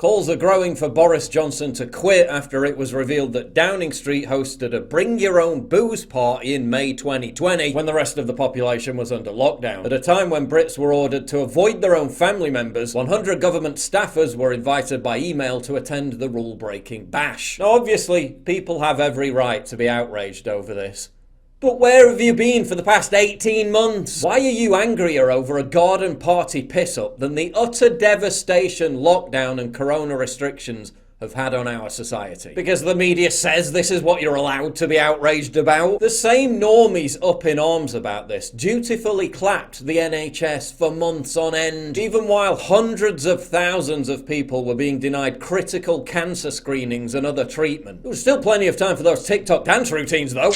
Calls are growing for Boris Johnson to quit after it was revealed that Downing Street hosted a bring your own booze party in May 2020 when the rest of the population was under lockdown. At a time when Brits were ordered to avoid their own family members, 100 government staffers were invited by email to attend the rule-breaking bash. Now obviously, people have every right to be outraged over this. But where have you been for the past 18 months? Why are you angrier over a garden party piss-up than the utter devastation lockdown and corona restrictions have had on our society? Because the media says this is what you're allowed to be outraged about? The same normies up in arms about this dutifully clapped the NHS for months on end, even while hundreds of thousands of people were being denied critical cancer screenings and other treatment. There was still plenty of time for those TikTok dance routines though.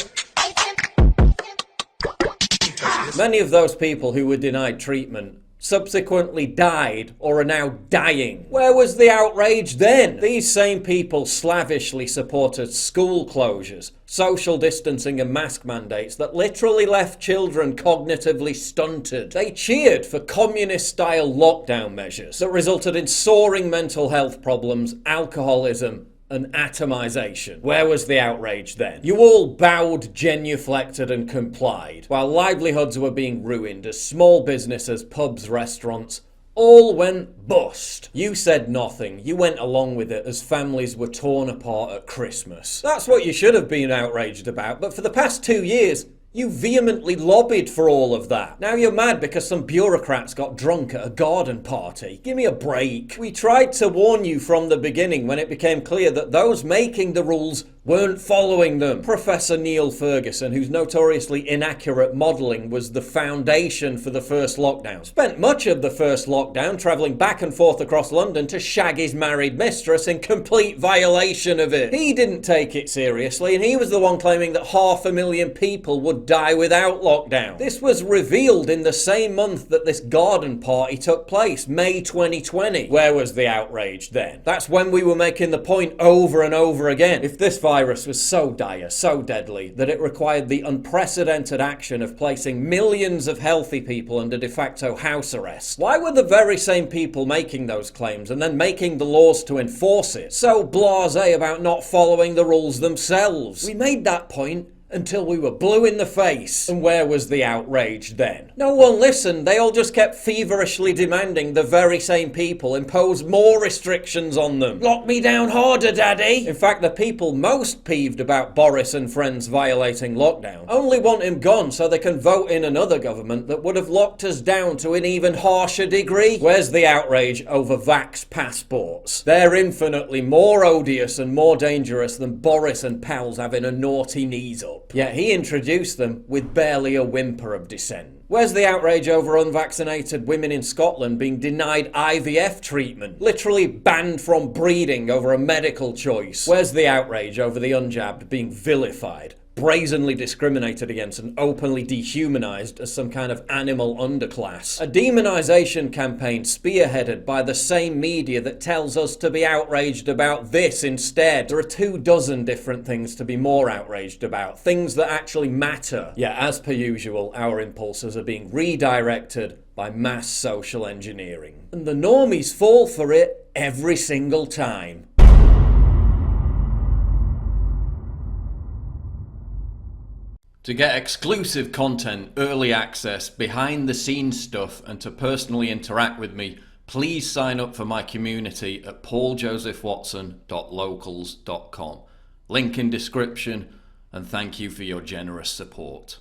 Many of those people who were denied treatment subsequently died or are now dying. Where was the outrage then? These same people slavishly supported school closures, social distancing and mask mandates that literally left children cognitively stunted. They cheered for communist-style lockdown measures that resulted in soaring mental health problems, alcoholism, and atomization. Where was the outrage then? You all bowed, genuflected and complied, while livelihoods were being ruined as small businesses, pubs, restaurants, all went bust. You said nothing. You went along with it as families were torn apart at Christmas. That's what you should have been outraged about, but for the past 2 years, you vehemently lobbied for all of that. Now you're mad because some bureaucrats got drunk at a garden party. Give me a break. We tried to warn you from the beginning when it became clear that those making the rules weren't following them. Professor Neil Ferguson, whose notoriously inaccurate modelling was the foundation for the first lockdown, spent much of the first lockdown travelling back and forth across London to shag his married mistress in complete violation of it. He didn't take it seriously, and he was the one claiming that 500,000 people would die without lockdown. This was revealed in the same month that this garden party took place, May 2020. Where was the outrage then? That's when we were making the point over and over again. If this virus was so dire, so deadly, that it required the unprecedented action of placing millions of healthy people under de facto house arrest, why were the very same people making those claims and then making the laws to enforce it so blasé about not following the rules themselves? We made that point until we were blue in the face. And where was the outrage then? No one listened. They all just kept feverishly demanding the very same people impose more restrictions on them. Lock me down harder, daddy! In fact, the people most peeved about Boris and friends violating lockdown only want him gone so they can vote in another government that would have locked us down to an even harsher degree. Where's the outrage over vax passports? They're infinitely more odious and more dangerous than Boris and pals having a naughty knees up. Yet he introduced them with barely a whimper of dissent. Where's the outrage over unvaccinated women in Scotland being denied IVF treatment? Literally banned from breeding over a medical choice. Where's the outrage over the unjabbed being vilified, brazenly discriminated against and openly dehumanized as some kind of animal underclass? A demonization campaign spearheaded by the same media that tells us to be outraged about this instead. There are 24 different things to be more outraged about, things that actually matter. Yet as per usual, our impulses are being redirected by mass social engineering. And the normies fall for it every single time. To get exclusive content, early access, behind the scenes stuff, and to personally interact with me, please sign up for my community at pauljosephwatson.locals.com. Link in description, and thank you for your generous support.